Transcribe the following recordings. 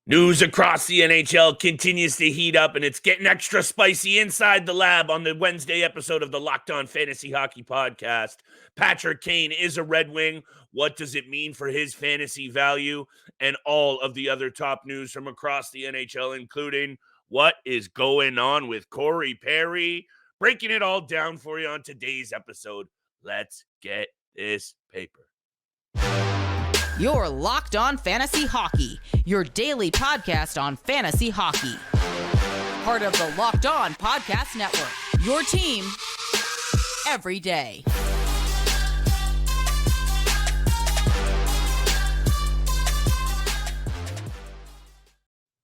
News across the NHL continues to heat up, and it's getting extra spicy inside the lab on the Wednesday episode of the Locked On Fantasy Hockey Podcast. Patrick Kane is a Red Wing. What does it mean for his fantasy value? And all of the other top news from across the NHL, including what is going on with Corey Perry. Breaking it all down for you on today's episode. Let's get this paper. You're Locked On Fantasy Hockey, your daily podcast on fantasy hockey. Part of the Locked On Podcast Network, your team every day.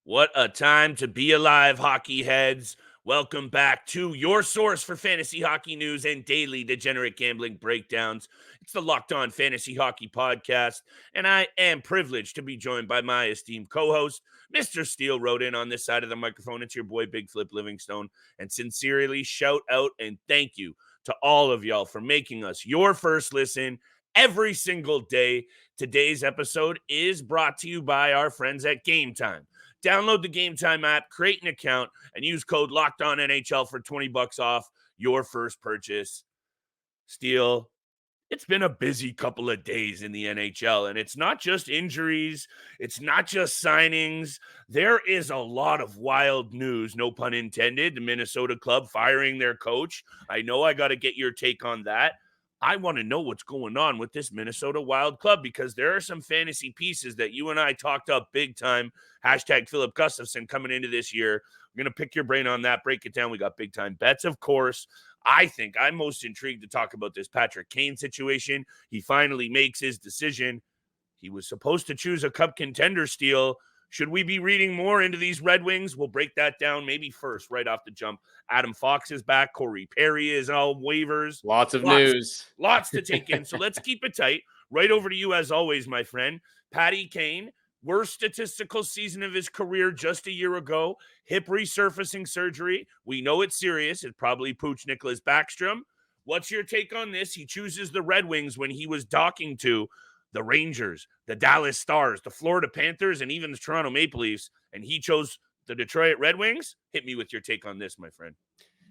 What a time to be alive, hockey heads. Welcome back to your source for fantasy hockey news and daily degenerate gambling breakdowns. It's the Locked On Fantasy Hockey Podcast, and I am privileged to be joined by my esteemed co-host, Mr. Steele, wrote in on this side of the microphone. It's your boy, Big Flip Livingstone, and sincerely shout out and thank you to all of y'all for making us your first listen every single day. Today's episode is brought to you by our friends at Game Time. Download the Game Time app, create an account, and use code LOCKEDONNHL for $20 off your first purchase. Steele, it's been a busy couple of days in the NHL, and it's not just injuries. It's not just signings. There is a lot of wild news, no pun intended. The Minnesota club firing their coach. I know I got to get your take on that. I want to know what's going on with this Minnesota Wild club because there are some fantasy pieces that you and I talked up big time. Hashtag Philip Gustafson coming into this year. We're going to pick your brain on that, break it down. We got big time bets, of course. I think I'm most intrigued to talk about this Patrick Kane situation. He finally makes his decision. He was supposed to choose a cup contender, Steele. Should we be reading more into these Red Wings? We'll break that down maybe first, right off the jump. Adam Fox is back. Corey Perry is all waivers. Lots of news. Lots to take in. So let's keep it tight. Right over to you as always, my friend. Patty Kane, worst statistical season of his career just a year ago. Hip resurfacing surgery. We know it's serious. It's probably Pooch Nicholas Backstrom. What's your take on this? He chooses the Red Wings when he was docking to the Rangers, the Dallas Stars, the Florida Panthers, and even the Toronto Maple Leafs, and he chose the Detroit Red Wings? Hit me with your take on this, my friend.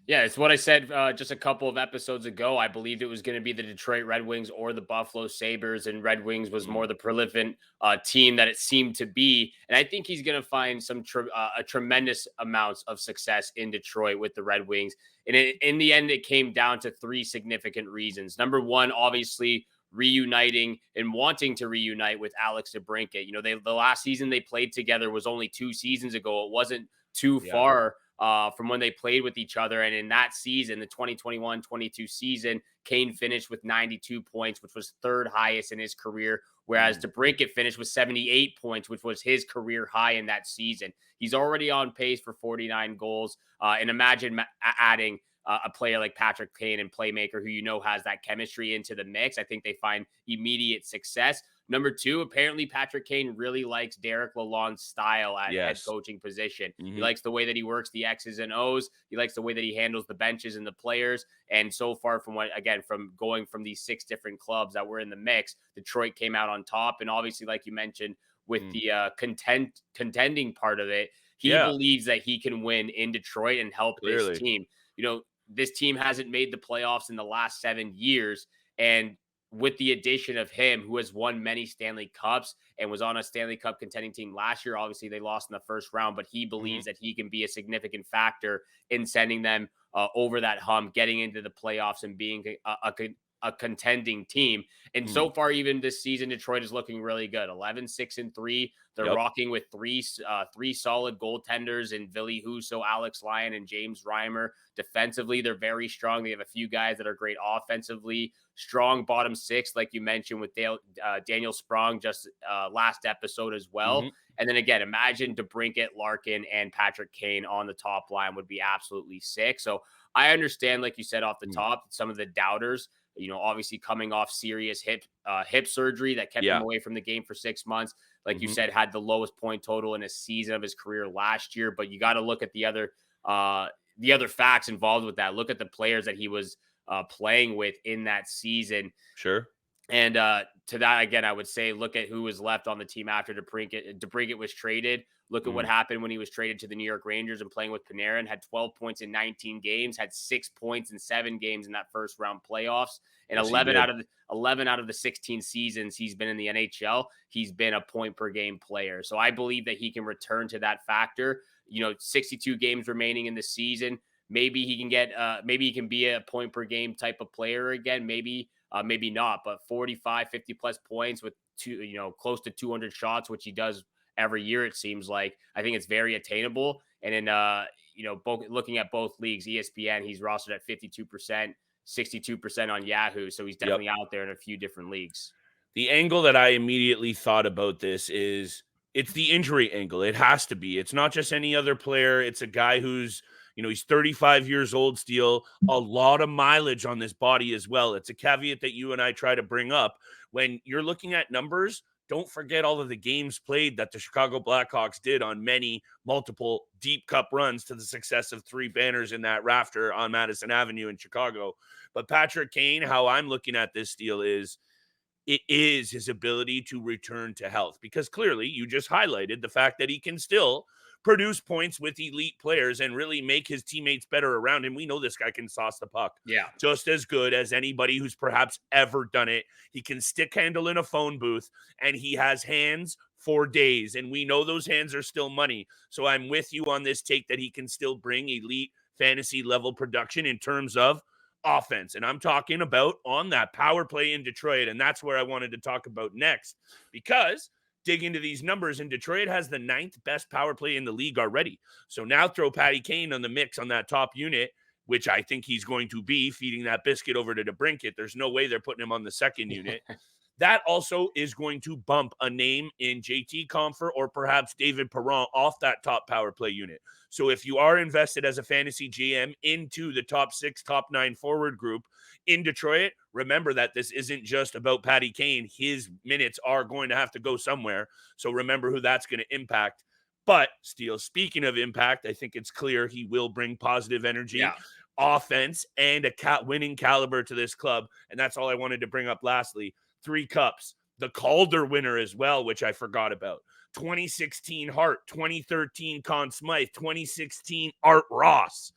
Yeah, it's what I said just a couple of episodes ago. I believed it was going to be the Detroit Red Wings or the Buffalo Sabres, and Red Wings was more the prolific team that it seemed to be. And I think he's going to find some a tremendous amounts of success in Detroit with the Red Wings. And in the end, it came down to three significant reasons. Number one, obviously, reuniting and wanting to reunite with Alex DeBrincat. You know, the last season they played together was only 2 seasons ago. It wasn't too far from when they played with each other. And in that season, the 2021-22 season, Kane finished with 92 points, which was third highest in his career, whereas DeBrincat finished with 78 points, which was his career high in that season. He's already on pace for 49 goals. And imagine adding a player like Patrick Kane and playmaker who you know has that chemistry into the mix. I think they find immediate success. Number two, apparently Patrick Kane really likes Derek Lalonde's style at head coaching position. Mm-hmm. He likes the way that he works the X's and O's. He likes the way that he handles the benches and the players. And so far from going from these 6 different clubs that were in the mix, Detroit came out on top. And obviously, like you mentioned, with the contending part of it, he believes that he can win in Detroit and help this team. You know, this team hasn't made the playoffs in the last 7 years. And with the addition of him, who has won many Stanley Cups and was on a Stanley Cup contending team last year, obviously they lost in the first round, but he believes that he can be a significant factor in sending them over that hump, getting into the playoffs and being a contending team. And so far, even this season, Detroit is looking really good. 11-6-3. They're rocking with three solid goaltenders in Ville Husso, Alex Lyon, and James Reimer. Defensively, they're very strong. They have a few guys that are great offensively. Strong bottom 6, like you mentioned, with Daniel Sprong just last episode as well. And then again, imagine DeBrincat, Larkin, and Patrick Kane on the top line would be absolutely sick. So I understand, like you said off the top, some of the doubters. You know, obviously coming off serious hip surgery that kept him away from the game for 6 months. Like you said, had the lowest point total in a season of his career last year. But you got to look at the other facts involved with that. Look at the players that he was playing with in that season. Sure. And to that, again, I would say look at who was left on the team after DeBrincat. DeBrincat was traded. Look at what happened when he was traded to the New York Rangers and playing with Panarin. Had 12 points in 19 games, had 6 points in 7 games in that first round playoffs. And Yes, 11 out of the 16 seasons he's been in the NHL, he's been a point per game player. So I believe that he can return to that factor. 62 games remaining in the season. Maybe he can maybe he can be a point per game type of player again. Maybe not, but 45, 50 plus points with close to 200 shots, which he does every year, it seems like. I think it's very attainable. And in, both looking at both leagues, ESPN, he's rostered at 52%, 62% on Yahoo. So he's definitely out there in a few different leagues. The angle that I immediately thought about this is it's the injury angle. It has to be. It's not just any other player. It's a guy who's, he's 35 years old still, a lot of mileage on this body as well. It's a caveat that you and I try to bring up. When you're looking at numbers, don't forget all of the games played that the Chicago Blackhawks did on multiple deep cup runs to the success of 3 banners in that rafter on Madison Avenue in Chicago. But Patrick Kane, how I'm looking at this deal is, it is his ability to return to health, because clearly you just highlighted the fact that he can still produce points with elite players and really make his teammates better around him. We know this guy can sauce the puck just as good as anybody who's perhaps ever done it. He can stick handle in a phone booth, and he has hands for days, and we know those hands are still money. So I'm with you on this take that he can still bring elite fantasy level production in terms of offense. And I'm talking about on that power play in Detroit. And that's where I wanted to talk about next, because dig into these numbers, and Detroit has the 9th best power play in the league already. So now throw Patty Kane on the mix on that top unit, which I think he's going to be feeding that biscuit over to DeBrincat. There's no way they're putting him on the second unit. That also is going to bump a name in JT Compher or perhaps David Perron off that top power play unit. So if you are invested as a fantasy GM into the top 6, top 9 forward group in Detroit, remember that this isn't just about Patty Kane. His minutes are going to have to go somewhere. So remember who that's going to impact. But Steele, speaking of impact, I think it's clear he will bring positive energy, offense, and a winning caliber to this club. And that's all I wanted to bring up lastly. 3 cups, the Calder winner as well, which I forgot about. 2016 Hart, 2013 Conn Smythe, 2016 Art Ross.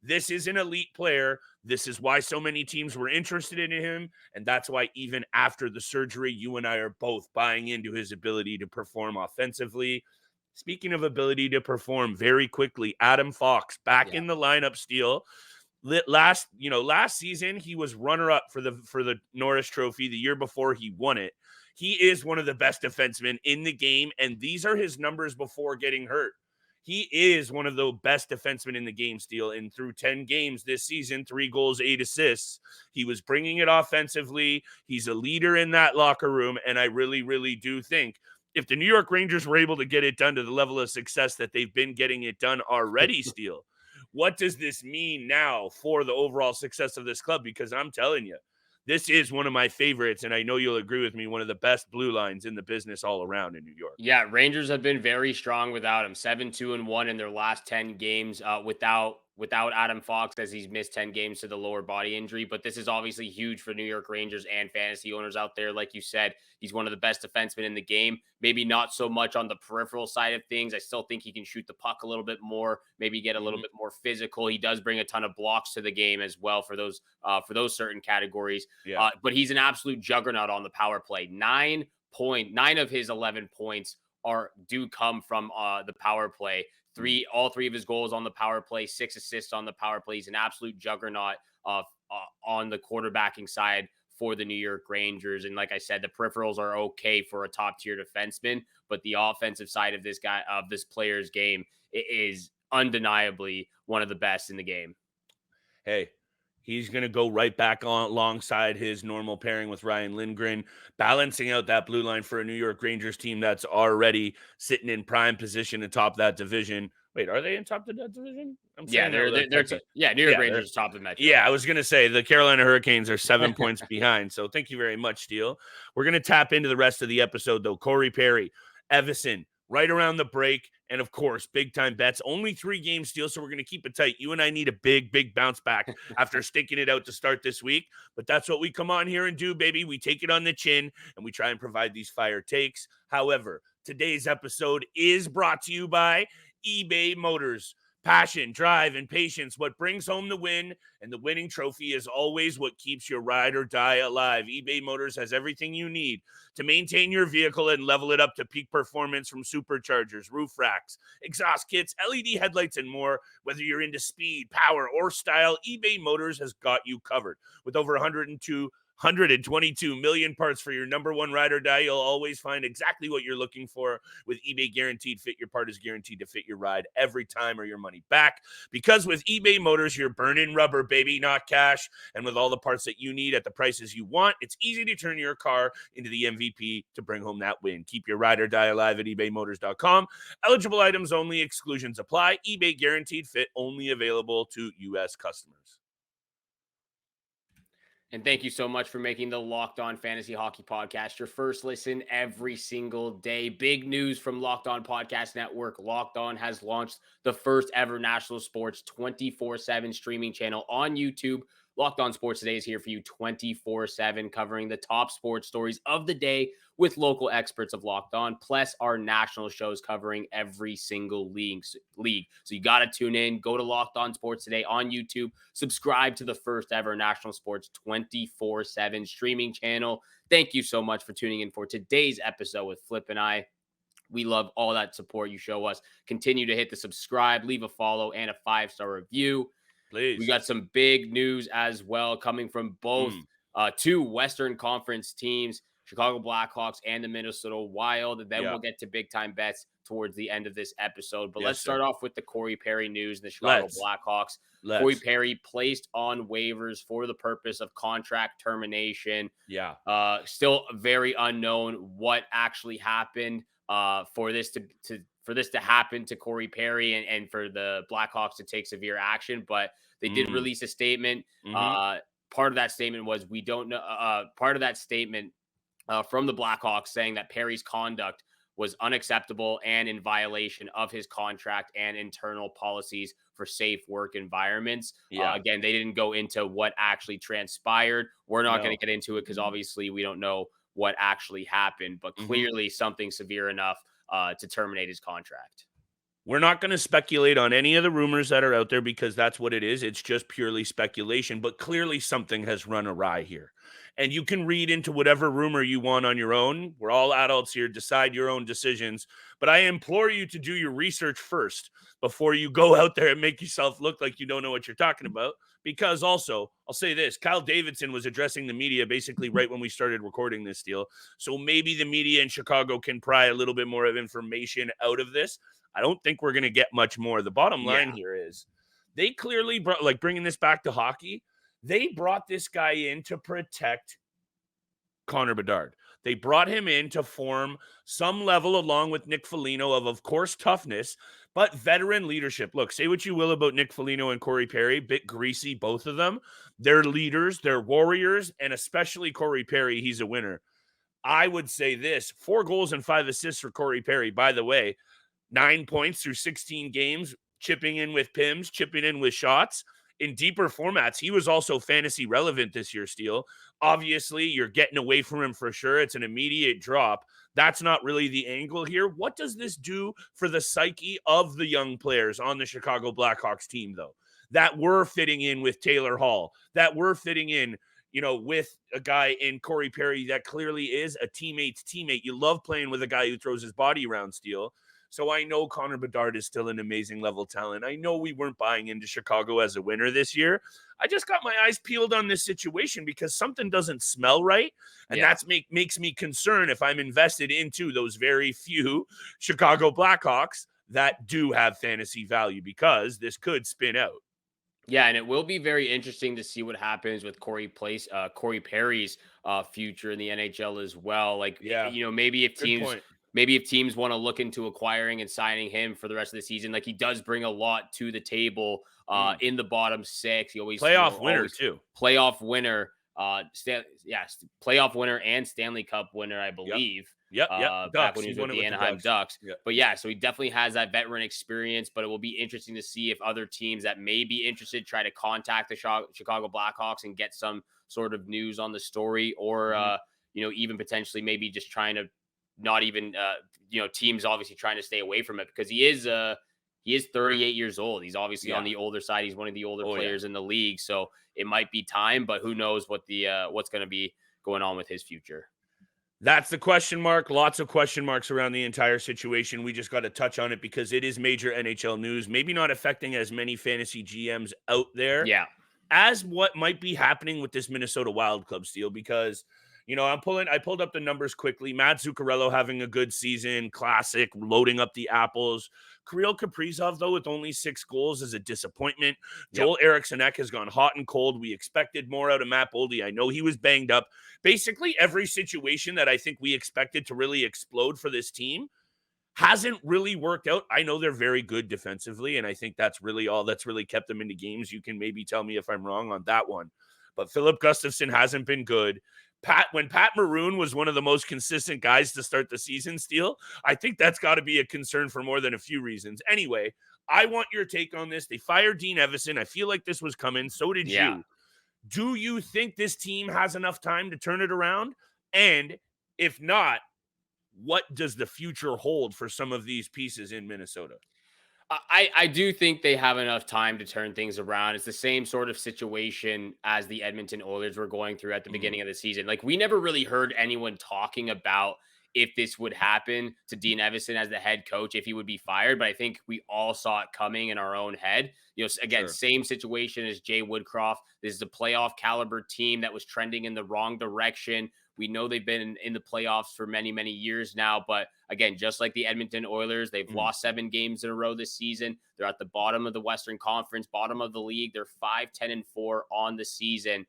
This is an elite player. This is why so many teams were interested in him. And that's why even after the surgery, you and I are both buying into his ability to perform offensively. Speaking of ability to perform very quickly, Adam Fox back in the lineup, Steele. Last season he was runner-up for the Norris Trophy. The year before he won it. He is one of the best defensemen in the game, and these are his numbers before getting hurt. He is one of the best defensemen in the game, Steele, and through 10 games this season, 3 goals, 8 assists. He was bringing it offensively. He's a leader in that locker room, and I really, really do think if the New York Rangers were able to get it done to the level of success that they've been getting it done already, Steele, what does this mean now for the overall success of this club? Because I'm telling you, this is one of my favorites, and I know you'll agree with me, one of the best blue lines in the business all around in New York. Yeah, Rangers have been very strong without him. 7-2-1 in their last 10 games without Adam Fox, as he's missed 10 games to the lower body injury. But this is obviously huge for New York Rangers and fantasy owners out there. Like you said, he's one of the best defensemen in the game. Maybe not so much on the peripheral side of things. I still think he can shoot the puck a little bit more, maybe get a little bit more physical. He does bring a ton of blocks to the game as well for those certain categories. But he's an absolute juggernaut on the power play. 9 of his 11 points do come from the power play. All 3 of his goals on the power play, 6 assists on the power play. He's an absolute juggernaut on the quarterbacking side for the New York Rangers. And like I said, the peripherals are okay for a top tier defenseman, but the offensive side of this player's game is undeniably one of the best in the game. Hey, he's going to go right back alongside his normal pairing with Ryan Lindgren, balancing out that blue line for a New York Rangers team that's already sitting in prime position atop that division. Wait, are they in top of that division? New York Rangers top of the Metro. Yeah, I was going to say the Carolina Hurricanes are 7 points behind. So thank you very much, Steele. We're going to tap into the rest of the episode, though. Corey Perry, Evason, right around the break. And of course, big time bets. Only 3 games still, so we're going to keep it tight. You and I need a big bounce back after stinking it out to start this week. But that's what we come on here and do, baby. We take it on the chin and we try and provide these fire takes. However, today's episode is brought to you by eBay Motors. Passion, drive, and patience, what brings home the win, and the winning trophy is always what keeps your ride or die alive. eBay Motors has everything you need to maintain your vehicle and level it up to peak performance, from superchargers, roof racks, exhaust kits, LED headlights, and more. Whether you're into speed, power, or style, eBay Motors has got you covered. With over 122 million parts for your number one ride or die, you'll always find exactly what you're looking for. With eBay Guaranteed Fit, your part is guaranteed to fit your ride every time or your money back. Because with eBay Motors, you're burning rubber, baby, not cash. And with all the parts that you need at the prices you want, it's easy to turn your car into the MVP to bring home that win. Keep your ride or die alive at ebaymotors.com. Eligible items only, exclusions apply. eBay Guaranteed Fit, only available to U.S. customers. And thank you so much for making the Locked On Fantasy Hockey Podcast your first listen every single day. Big news from Locked On Podcast Network. Locked On has launched the first ever national sports 24/7 streaming channel on YouTube. Locked On Sports Today is here for you 24/7, covering the top sports stories of the day with local experts of Locked On, plus our national shows covering every single league. So you got to tune in. Go to Locked On Sports Today on YouTube. Subscribe to the first ever national sports 24/7 streaming channel. Thank you so much for tuning in for today's episode with Flip and I. We love all that support you show us. Continue to hit the subscribe, leave a follow, and a 5-star review. Please. We got some big news as well coming from both two Western Conference teams, Chicago Blackhawks and the Minnesota Wild. And then we'll get to big time bets towards the end of this episode. But let's start off with the Corey Perry news and the Chicago Blackhawks. Corey Perry placed on waivers for the purpose of contract termination. Still very unknown what actually happened for this to happen to Corey Perry and for the Blackhawks to take severe action. But they did release a statement. Part of that statement was, we don't know. Part of that statement from the Blackhawks saying that Perry's conduct was unacceptable and in violation of his contract and internal policies for safe work environments. Again, they didn't go into what actually transpired. We're not going to get into it because obviously we don't know what actually happened, but clearly something severe enough to terminate his contract. We're not going to speculate on any of the rumors that are out there because that's what it is. It's just purely speculation, but clearly something has run awry here. And you can read into whatever rumor you want on your own. We're all adults here. Decide your own decisions. But I implore you to do your research first before you go out there and make yourself look like you don't know what you're talking about. Because also, I'll say this, Kyle Davidson was addressing the media basically right when we started recording this deal. So maybe the media in Chicago can pry a little bit more of information out of this. I don't think we're going to get much more. The bottom line here is they clearly brought, like, bringing this back to hockey, they brought this guy in to protect Connor Bedard. They brought him in to form some level, along with Nick Foligno, of course, toughness, but veteran leadership. Look, say what you will about Nick Foligno and Corey Perry, bit greasy, both of them. They're leaders, they're warriors, and especially Corey Perry, he's a winner. I would say this, 4 goals and 5 assists for Corey Perry. By the way, 9 points through 16 games, chipping in with PIMs, chipping in with shots. In deeper formats, he was also fantasy relevant this year, Steele. Obviously, you're getting away from him for sure. It's an immediate drop. That's not really the angle here. What does this do for the psyche of the young players on the Chicago Blackhawks team, though, that were fitting in with Taylor Hall, that were fitting in, with a guy in Corey Perry that clearly is a teammate's teammate? You love playing with a guy who throws his body around, Steele. So I know Connor Bedard is still an amazing level talent. I know we weren't buying into Chicago as a winner this year. I just got my eyes peeled on this situation because something doesn't smell right. And that's makes me concerned if I'm invested into those very few Chicago Blackhawks that do have fantasy value, because this could spin out. Yeah, and it will be very interesting to see what happens with Corey Perry's future in the NHL as well. Maybe if teams want to look into acquiring and signing him for the rest of the season, like, he does bring a lot to the table in the bottom 6. He always playoff winner too. Playoff winner. Playoff winner and Stanley Cup winner, I Yep. believe. Yep. Back Ducks. when he He was won with it the with the Anaheim Ducks. Ducks. Yep. But yeah, so he definitely has that veteran experience, but it will be interesting to see if other teams that may be interested try to contact the Chicago Blackhawks and get some sort of news on the story, or, even potentially maybe just trying to not even, teams obviously trying to stay away from it, because he is 38 years old. He's obviously on the older side. He's one of the older players in the league. So it might be time, but who knows what's going to be going on with his future. That's the question mark. Lots of question marks around the entire situation. We just got to touch on it because it is major NHL news, maybe not affecting as many fantasy GMs out there as what might be happening with this Minnesota Wild Club deal, because I pulled up the numbers quickly. Matt Zuccarello having a good season, classic, loading up the apples. Kirill Kaprizov, though, with only 6 goals is a disappointment. Joel Eriksson Ek has gone hot and cold. We expected more out of Matt Boldy. I know he was banged up. Basically, every situation that I think we expected to really explode for this team hasn't really worked out. I know they're very good defensively, and I think that's really all that's really kept them into games. You can maybe tell me if I'm wrong on that one. But Philip Gustafsson hasn't been good. When Pat Maroon was one of the most consistent guys to start the season still, I think that's got to be a concern for more than a few reasons. Anyway, I want your take on this. They fired Dean Evason. I feel like this was coming. So did you. Do you think this team has enough time to turn it around? And if not, what does the future hold for some of these pieces in Minnesota? I do think they have enough time to turn things around. It's the same sort of situation as the Edmonton Oilers were going through at the beginning of the season. Like, we never really heard anyone talking about if this would happen to Dean Evason as the head coach, if he would be fired. But I think we all saw it coming in our own head. Again, same situation as Jay Woodcroft. This is a playoff caliber team that was trending in the wrong direction. We know they've been in the playoffs for many, many years now. But again, just like the Edmonton Oilers, they've lost 7 games in a row this season. They're at the bottom of the Western Conference, bottom of the league. They're 5-10-4 on the season.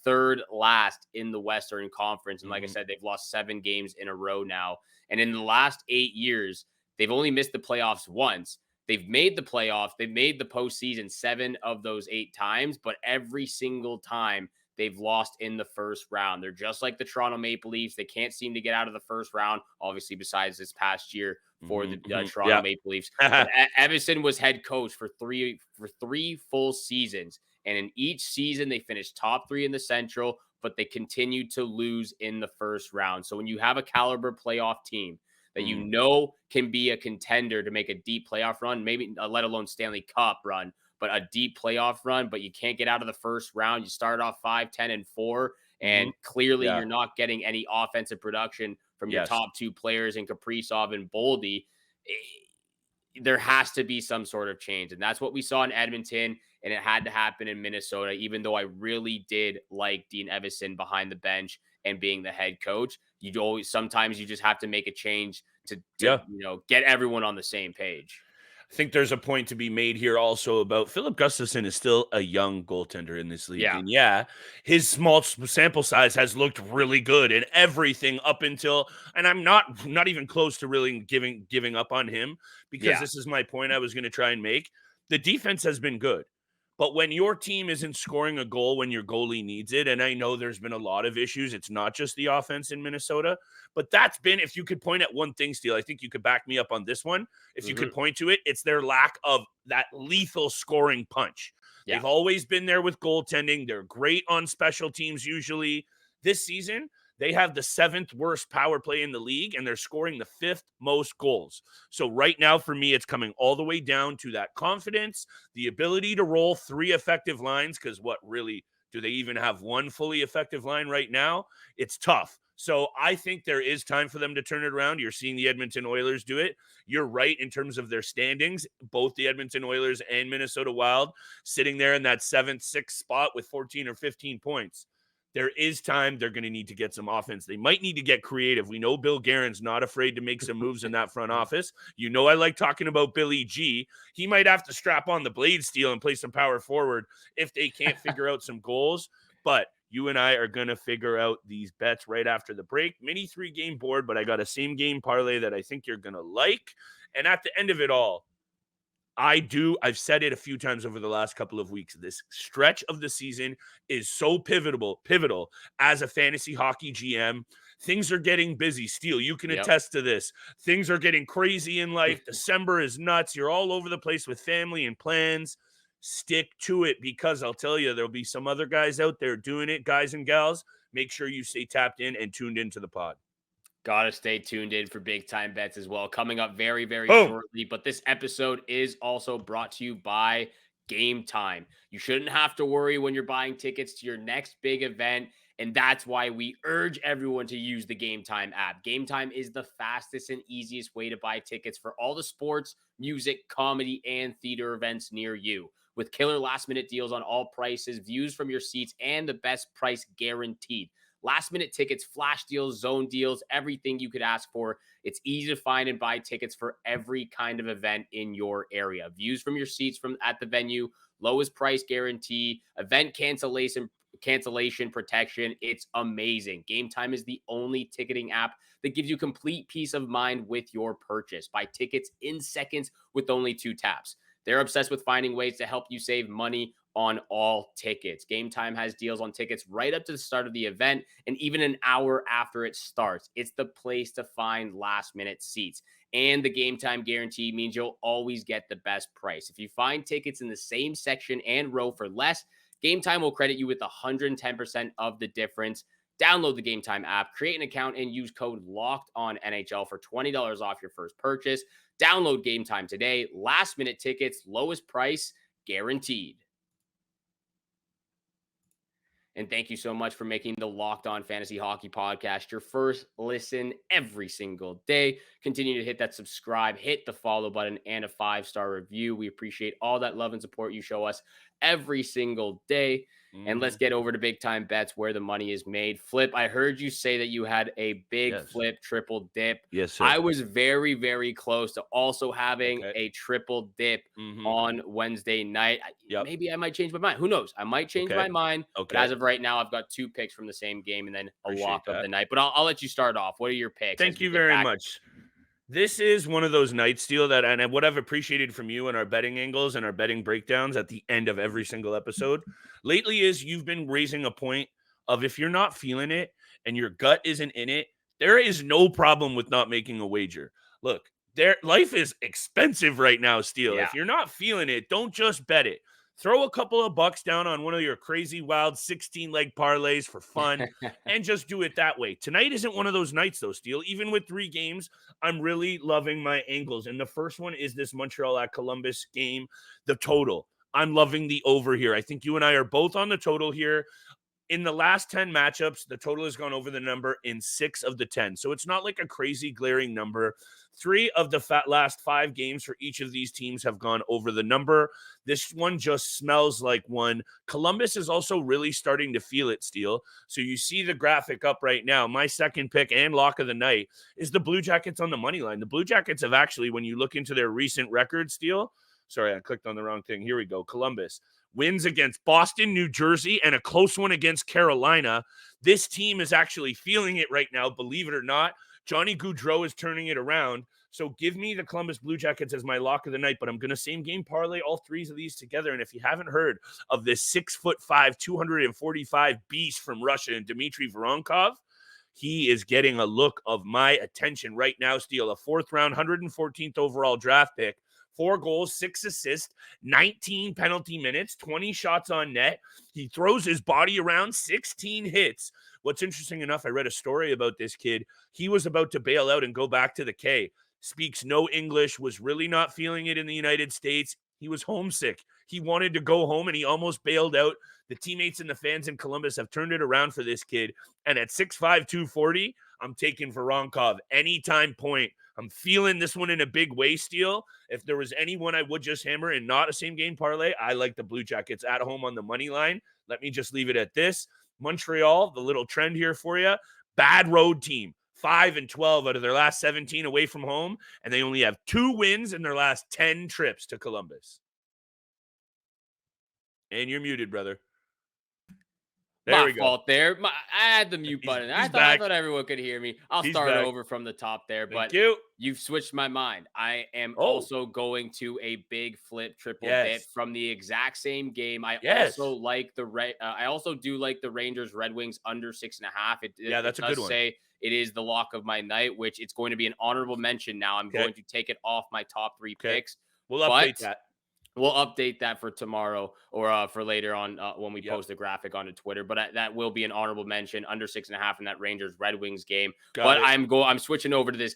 Third last in the Western Conference. And like I said, they've lost 7 games in a row now. And in the last 8 years, they've only missed the playoffs once. They've made the playoffs. They've made the postseason 7 of those 8 times, but every single time they've lost in the first round. They're just like the Toronto Maple Leafs. They can't seem to get out of the first round, obviously, besides this past year for the Toronto Maple Leafs. But Evason was head coach for three full seasons. And in each season, they finished top 3 in the Central, but they continued to lose in the first round. So when you have a caliber playoff team that can be a contender to make a deep playoff run, maybe let alone Stanley Cup run, but a deep playoff run, but you can't get out of the first round. You start off 5-10-4, and clearly you're not getting any offensive production from your top 2 players in Kaprizov and Boldy. There has to be some sort of change. And that's what we saw in Edmonton, and it had to happen in Minnesota, even though I really did like Dean Evason behind the bench and being the head coach. Sometimes you just have to make a change to get everyone on the same page. I think there's a point to be made here also about Philip Gustafsson is still a young goaltender in this league. And his small sample size has looked really good and everything up until, and I'm not even close to really giving up on him, because this is my point I was going to try and make. The defense has been good. But when your team isn't scoring a goal when your goalie needs it, and I know there's been a lot of issues, it's not just the offense in Minnesota, but that's been, if you could point at one thing, Steele, I think you could back me up on this one. If you could point to it, it's their lack of that lethal scoring punch. They've always been there with goaltending. They're great on special teams usually. This season, they have the 7th worst power play in the league, and they're scoring the 5th most goals. So right now, for me, it's coming all the way down to that confidence, the ability to roll 3 effective lines, because what really, do they even have one fully effective line right now? It's tough. So I think there is time for them to turn it around. You're seeing the Edmonton Oilers do it. You're right in terms of their standings. Both the Edmonton Oilers and Minnesota Wild sitting there in that 7th, 6th spot with 14 or 15 points. There is time. They're going to need to get some offense. They might need to get creative. We know Bill Guerin's not afraid to make some moves in that front office. I like talking about Billy G. He might have to strap on the blade steel and play some power forward if they can't figure out some goals. But you and I are going to figure out these bets right after the break. Mini 3-game board, but I got a same game parlay that I think you're going to like. And at the end of it all, I've said it a few times over the last couple of weeks. This stretch of the season is so pivotal as a fantasy hockey GM. Things are getting busy. Steele, you can Yep. attest to this. Things are getting crazy in life. December is nuts. You're all over the place with family and plans. Stick to it, because I'll tell you, there'll be some other guys out there doing it, guys and gals. Make sure you stay tapped in and tuned into the pod. Gotta stay tuned in for big time bets as well. Coming up very, very Boom. shortly. But this episode is also brought to you by Game Time. You shouldn't have to worry when you're buying tickets to your next big event. And that's why we urge everyone to use the Game Time app. Game Time is the fastest and easiest way to buy tickets for all the sports, music, comedy, and theater events near you. With killer last minute deals on all prices, views from your seats, and the best price guaranteed. Last minute tickets, flash deals, zone deals, everything you could ask for. It's easy to find and buy tickets for every kind of event in your area. Views from your seats from at the venue, lowest price guarantee, event cancellation protection. It's amazing. Game Time is the only ticketing app that gives you complete peace of mind with your purchase. Buy tickets in seconds with only 2 taps. They're obsessed with finding ways to help you save money on all tickets. Game Time has deals on tickets right up to the start of the event and even an hour after it starts. It's the place to find last minute seats. And the Game Time guarantee means you'll always get the best price. If you find tickets in the same section and row for less, Game Time will credit you with 110% of the difference. Download the Game Time app, create an account, and use code LOCKEDONNHL for $20 off your first purchase. Download Game Time today. Last minute tickets, lowest price guaranteed. And thank you so much for making the Locked On Fantasy Hockey Podcast your first listen every single day. Continue to hit that subscribe, hit the follow button, and a 5-star review. We appreciate all that love and support you show us every single day. And let's get over to big time bets where the money is made. Flip, I heard you say that you had a big flip triple dip. Yes, sir. I was very, very close to also having a triple dip on Wednesday night. Maybe I might change my mind. Who knows? I might change my mind. But as of right now, I've got 2 picks from the same game and then a lock of the night. But I'll let you start off. What are your picks? Thank you very much. This is one of those nights, Steele, that, and what I've appreciated from you and our betting angles and our betting breakdowns at the end of every single episode lately is you've been raising a point of, if you're not feeling it and your gut isn't in it, there is no problem with not making a wager. Look, life is expensive right now, Steele. Yeah. If you're not feeling it, don't just bet it. Throw a couple of bucks down on one of your crazy, wild 16-leg parlays for fun and just do it that way. Tonight isn't one of those nights, though, Steele. Even with 3 games, I'm really loving my angles. And the first one is this Montreal at Columbus game, the total. I'm loving the over here. I think you and I are both on the total here. In the last 10 matchups, the total has gone over the number in 6 of the 10. So it's not like a crazy glaring number. 3 of the last 5 games for each of these teams have gone over the number. This one just smells like one. Columbus is also really starting to feel it, Steele. So you see the graphic up right now. My second pick and lock of the night is the Blue Jackets on the money line. The Blue Jackets have actually, when you look into their recent record, Steele, sorry, I clicked on the wrong thing. Here we go. Columbus wins against Boston, New Jersey, and a close one against Carolina. This team is actually feeling it right now, believe it or not. Johnny Gaudreau is turning it around. So give me the Columbus Blue Jackets as my lock of the night, but I'm going to same game parlay all 3 of these together. And if you haven't heard of this 6'5", 245 beast from Russia and Dmitry Voronkov, he is getting a look of my attention right now, Steele. A 4th round, 114th overall draft pick. 4 goals, 6 assists, 19 penalty minutes, 20 shots on net. He throws his body around, 16 hits. What's interesting enough, I read a story about this kid. He was about to bail out and go back to the K. Speaks no English, was really not feeling it in the United States. He was homesick. He wanted to go home, and he almost bailed out. The teammates and the fans in Columbus have turned it around for this kid. And at 6'5", 240, I'm taking Voronkov anytime point. I'm feeling this one in a big way, Steele. If there was anyone I would just hammer and not a same game parlay, I like the Blue Jackets at home on the money line. Let me just leave it at this. Montreal, the little trend here for you, bad road team. 5-12 out of their last 17 away from home, and they only have 2 wins in their last 10 trips to Columbus. And you're muted, brother. There My we go. fault there. I had the mute button. I back. thought everyone could hear me. I'll He's start back. over from the top there, Thank but you. you've switched my mind. I am Oh, also going to a big flip triple dip yes. from the exact same game. I Yes. also like I also do like the Rangers Red Wings under 6.5. Yeah, that's it a good does one. say it is the lock of my night, which it's going to be an honorable mention. Now I'm going to take it off my top 3 picks. We'll But update that. we'll update that for tomorrow or for later on when we Yep. post the graphic onto Twitter. But that will be an honorable mention under 6.5 in that Rangers Red Wings game. Got it. I'm switching over to this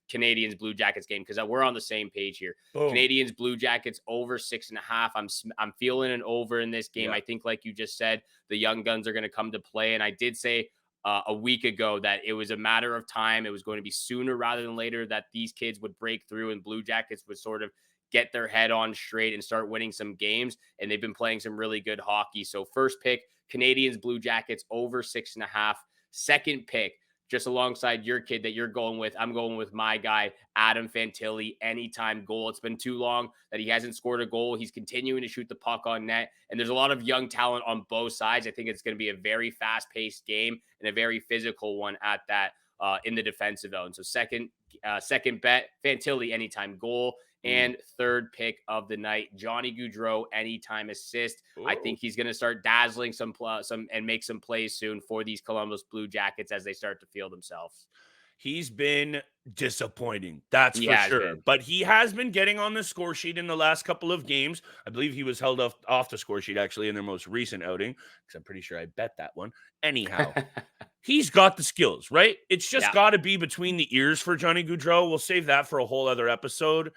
Canadians Blue Jackets game because we're on the same page here. Boom. Canadians Blue Jackets over 6.5. I'm feeling an over in this game. Yeah. I think, like you just said, the young guns are going to come to play, and I did say a week ago that it was a matter of time. It was going to be sooner rather than later that these kids would break through and Blue Jackets would sort of get their head on straight and start winning some games. And they've been playing some really good hockey. So first pick, Canadians Blue Jackets over 6.5. Second pick, just alongside your kid that you're going with, I'm going with my guy, Adam Fantilli, anytime goal. It's been too long that he hasn't scored a goal. He's continuing to shoot the puck on net. And there's a lot of young talent on both sides. I think it's going to be a very fast-paced game and a very physical one at that in the defensive zone. So second bet, Fantilli, anytime goal. And third pick of the night, Johnny Gaudreau, anytime assist. Ooh. I think he's going to start dazzling some and make some plays soon for these Columbus Blue Jackets as they start to feel themselves. He's been disappointing, that's for sure. But he has been getting on the score sheet in the last couple of games. I believe he was held off the score sheet actually in their most recent outing, because I'm pretty sure I bet that one. Anyhow, he's got the skills, right? It's just got to be between the ears for Johnny Gaudreau. We'll save that for a whole other episode.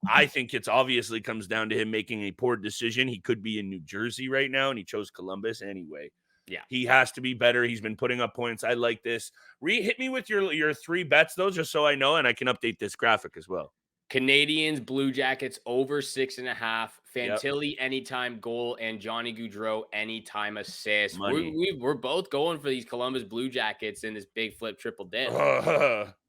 I think it's obviously comes down to him making a poor decision. He could be in New Jersey right now, and he chose Columbus anyway. Yeah, he has to be better. He's been putting up points. I like this. Hit me with your 3 bets, though, just so I know, and I can update this graphic as well. Canadians Blue Jackets over 6.5. Fantilli anytime goal and Johnny Gaudreau anytime assist. We're both going for these Columbus Blue Jackets in this big flip triple dip.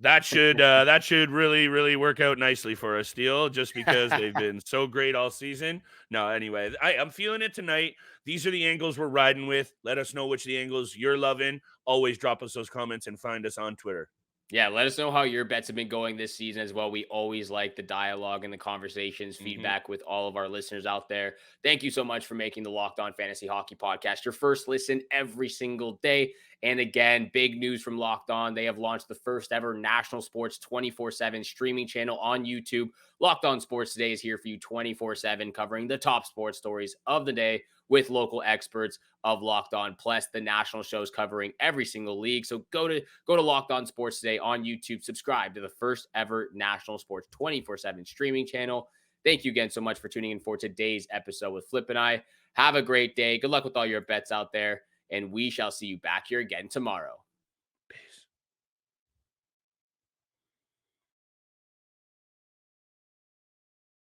That should really work out nicely for us, Steele, just because they've been so great all season. No, anyway, I'm feeling it tonight. These are the angles we're riding with. Let us know which the angles you're loving. Always drop us those comments and find us on Twitter. Yeah, let us know how your bets have been going this season as well. We always like the dialogue and the conversations, feedback with all of our listeners out there. Thank you so much for making the Locked On Fantasy Hockey Podcast your first listen every single day. And again, big news from Locked On. They have launched the first ever national sports 24/7 streaming channel on YouTube. Locked On Sports Today is here for you 24/7, covering the top sports stories of the day with local experts of Locked On, plus the national shows covering every single league. So go to Locked On Sports Today on YouTube. Subscribe to the first ever national sports 24/7 streaming channel. Thank you again so much for tuning in for today's episode with Flip and I. Have a great day. Good luck with all your bets out there, and we shall see you back here again tomorrow.